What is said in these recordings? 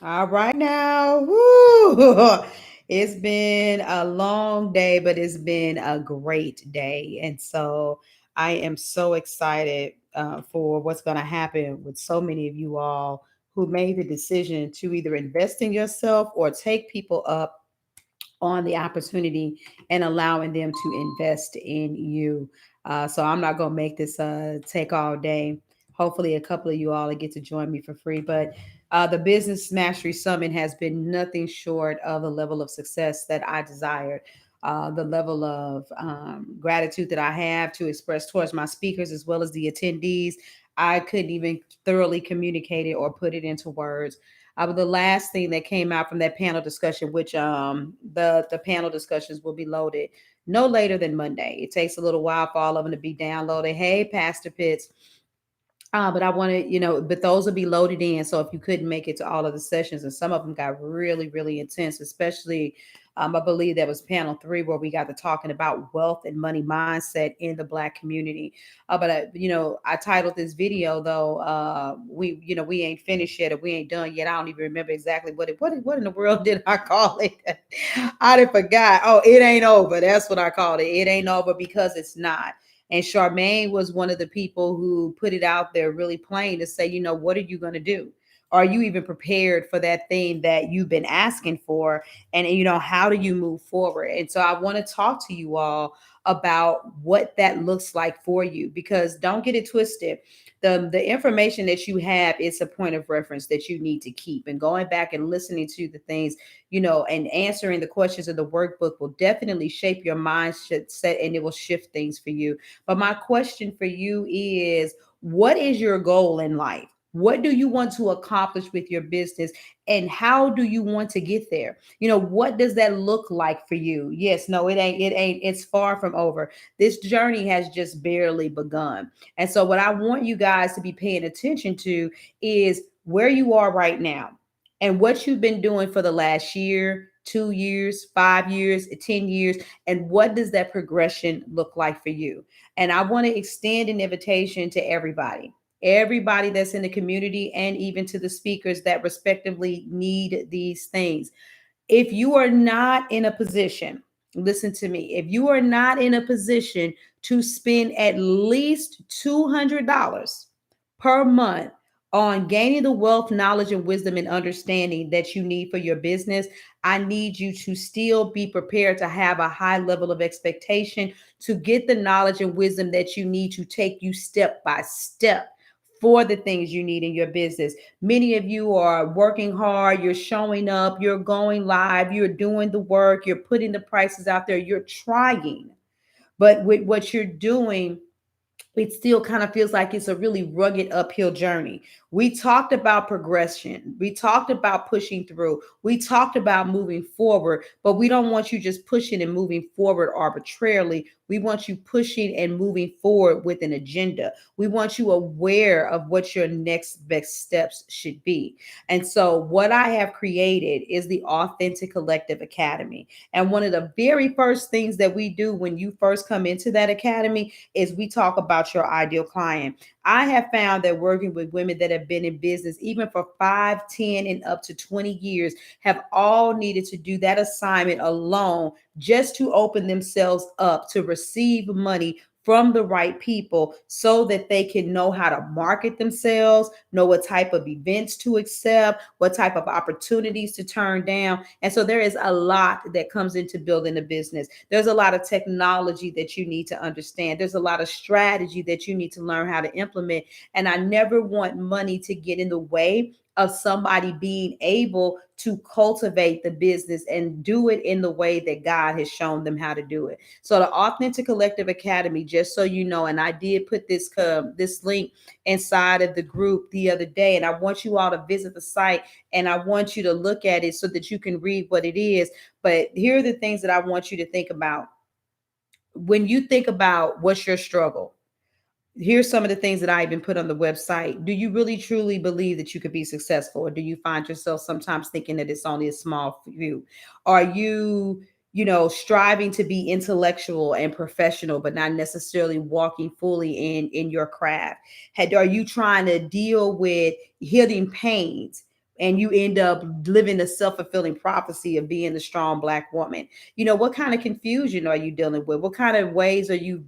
All right now. Woo. It's been a long day, but it's been a great day. And so I am so excited for what's going to happen with so many of you all who made the decision to either invest in yourself or take people up on the opportunity and allowing them to invest in you. So I'm not going to make this take all day. Hopefully, a couple of you all will get to join me for free. But the Business Mastery Summit has been nothing short of the level of success that I desired. The level of gratitude that I have to express towards my speakers as well as the attendees. I couldn't even thoroughly communicate it or put it into words. But the last thing that came out from that panel discussion, which the panel discussions will be loaded no later than Monday. It takes a little while for all of them to be downloaded. Hey, Pastor Pitts, but I wanted, but those will be loaded in. So if you couldn't make it to all of the sessions, and some of them got really, really intense, especially I believe that was panel 3 where we got to talking about wealth and money mindset in the Black community. I titled this video though. We ain't finished yet, or we ain't done yet. I don't even remember exactly what in the world did I call it? I didn't forgot. Oh, it ain't over. That's what I called it. It ain't over because it's not. And Charmaine was one of the people who put it out there really plain to say, what are you going to do? Are you even prepared for that thing that you've been asking for? And, how do you move forward? And so I want to talk to you all about what that looks like for you, because don't get it twisted. The information that you have is a point of reference that you need to keep, and going back and listening to the things, and answering the questions of the workbook will definitely shape your mindset, and it will shift things for you. But my question for you is, what is your goal in life? What do you want to accomplish with your business? And how do you want to get there? What does that look like for you? Yes, no, it's far from over. This journey has just barely begun. And so, what I want you guys to be paying attention to is where you are right now and what you've been doing for the last year, 2 years, 5 years, 10 years, and what does that progression look like for you? And I want to extend an invitation to everybody that's in the community, and even to the speakers that respectively need these things. If you are not in a position, listen to me, if you are not in a position to spend at least $200 per month on gaining the wealth, knowledge, and wisdom and understanding that you need for your business, I need you to still be prepared to have a high level of expectation to get the knowledge and wisdom that you need to take you step by step for the things you need in your business. Many of you are working hard, you're showing up, you're going live, you're doing the work, you're putting the prices out there, you're trying. But with what you're doing, it still kind of feels like it's a really rugged uphill journey. We talked about progression. We talked about pushing through. We talked about moving forward, but we don't want you just pushing and moving forward arbitrarily. We want you pushing and moving forward with an agenda. We want you aware of what your next best steps should be. And so, what I have created is the Authentic Collective Academy. And one of the very first things that we do when you first come into that academy is we talk about your ideal client. I have found that working with women that have been in business even for 5, 10, and up to 20 years have all needed to do that assignment alone just to open themselves up to receive money from the right people so that they can know how to market themselves, know what type of events to accept, what type of opportunities to turn down. And so there is a lot that comes into building a business. There's a lot of technology that you need to understand. There's a lot of strategy that you need to learn how to implement. And I never want money to get in the way of somebody being able to cultivate the business and do it in the way that God has shown them how to do it. So the Authentic Collective Academy, just so you know, and I did put this link inside of the group the other day, and I want you all to visit the site and I want you to look at it so that you can read what it is. But here are the things that I want you to think about. When you think about what's your struggle, here's some of the things that I even put on the website. Do you really truly believe that you could be successful? Or do you find yourself sometimes thinking that it's only a small few? Are you, striving to be intellectual and professional, but not necessarily walking fully in your craft? Are you trying to deal with hidden pains and you end up living the self-fulfilling prophecy of being the strong Black woman. What kind of confusion are you dealing with? What kind of ways are you,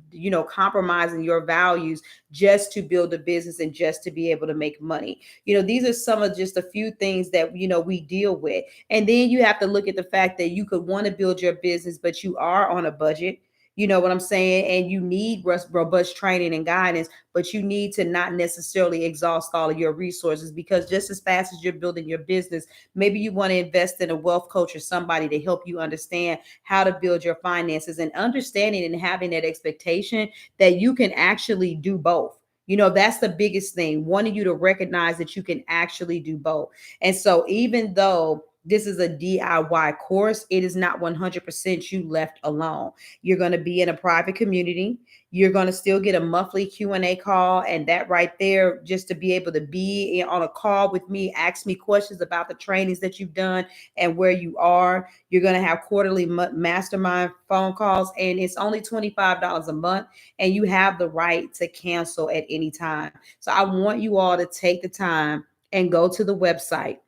compromising your values just to build a business and just to be able to make money? These are some of just a few things that, we deal with. And then you have to look at the fact that you could want to build your business, but you are on a budget. You know what I'm saying? And you need robust training and guidance, but you need to not necessarily exhaust all of your resources, because just as fast as you're building your business, maybe you want to invest in a wealth coach or somebody to help you understand how to build your finances, and understanding and having that expectation that you can actually do both. That's the biggest thing, wanting you to recognize that you can actually do both. And so, even though this is a DIY course, it is not 100% you left alone. You're going to be in a private community. You're going to still get a monthly Q&A call, and that right there, just to be able to be on a call with me, ask me questions about the trainings that you've done and where you are. You're going to have quarterly mastermind phone calls, and it's only $25 a month, and you have the right to cancel at any time. So I want you all to take the time and go to the website,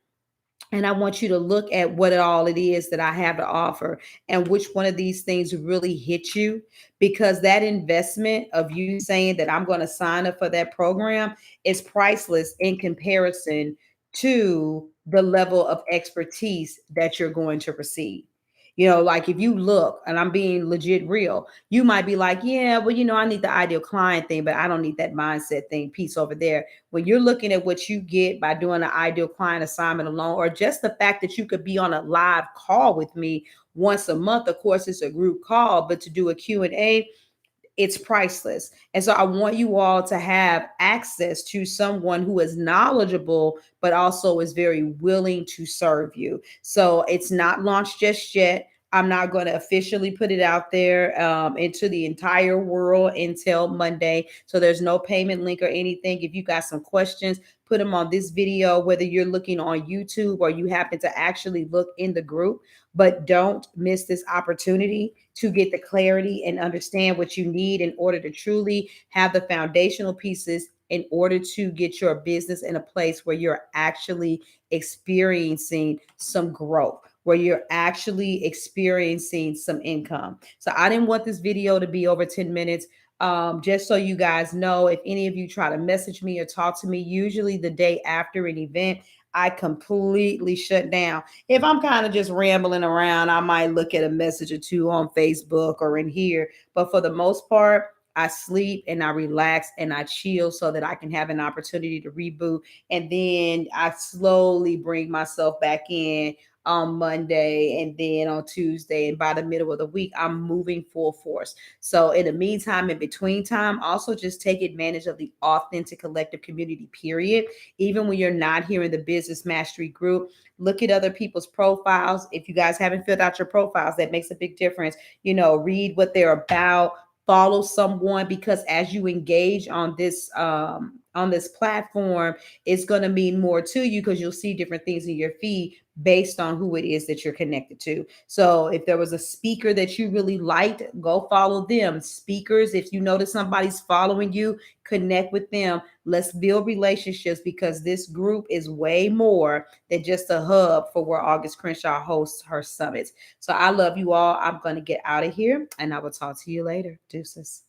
and I want you to look at what all it is that I have to offer and which one of these things really hit you, because that investment of you saying that I'm going to sign up for that program is priceless in comparison to the level of expertise that you're going to receive. Like, if you look, and I'm being legit real, you might be like, yeah, well, I need the ideal client thing, but I don't need that mindset thing piece over there. When you're looking at what you get by doing an ideal client assignment alone, or just the fact that you could be on a live call with me once a month. Of course, it's a group call, but to do a Q&A, it's priceless. And so I want you all to have access to someone who is knowledgeable, but also is very willing to serve you. So it's not launched just yet. I'm not going to officially put it out there into the entire world until Monday. So there's no payment link or anything. If you got some questions, put them on this video, whether you're looking on YouTube or you happen to actually look in the group. But don't miss this opportunity to get the clarity and understand what you need in order to truly have the foundational pieces in order to get your business in a place where you're actually experiencing some growth, where you're actually experiencing some income. So I didn't want this video to be over 10 minutes. Just so you guys know, if any of you try to message me or talk to me, usually the day after an event, I completely shut down. If I'm kind of just rambling around, I might look at a message or two on Facebook or in here. But for the most part, I sleep and I relax and I chill so that I can have an opportunity to reboot. And then I slowly bring myself back in on Monday and then on Tuesday. And by the middle of the week, I'm moving full force. So in the meantime, in between time, also just take advantage of the Authentic Collective community, period. Even when you're not here in the Business Mastery group, look at other people's profiles. If you guys haven't filled out your profiles, that makes a big difference. Read what they're about, follow someone, because as you engage on this platform, it's going to mean more to you, because you'll see different things in your feed based on who it is that you're connected to. So if there was a speaker that you really liked, go follow them. Speakers, if you notice somebody's following you, connect with them. Let's build relationships, because this group is way more than just a hub for where August Crenshaw hosts her summits. So I love you all. I'm going to get out of here, and I will talk to you later. Deuces.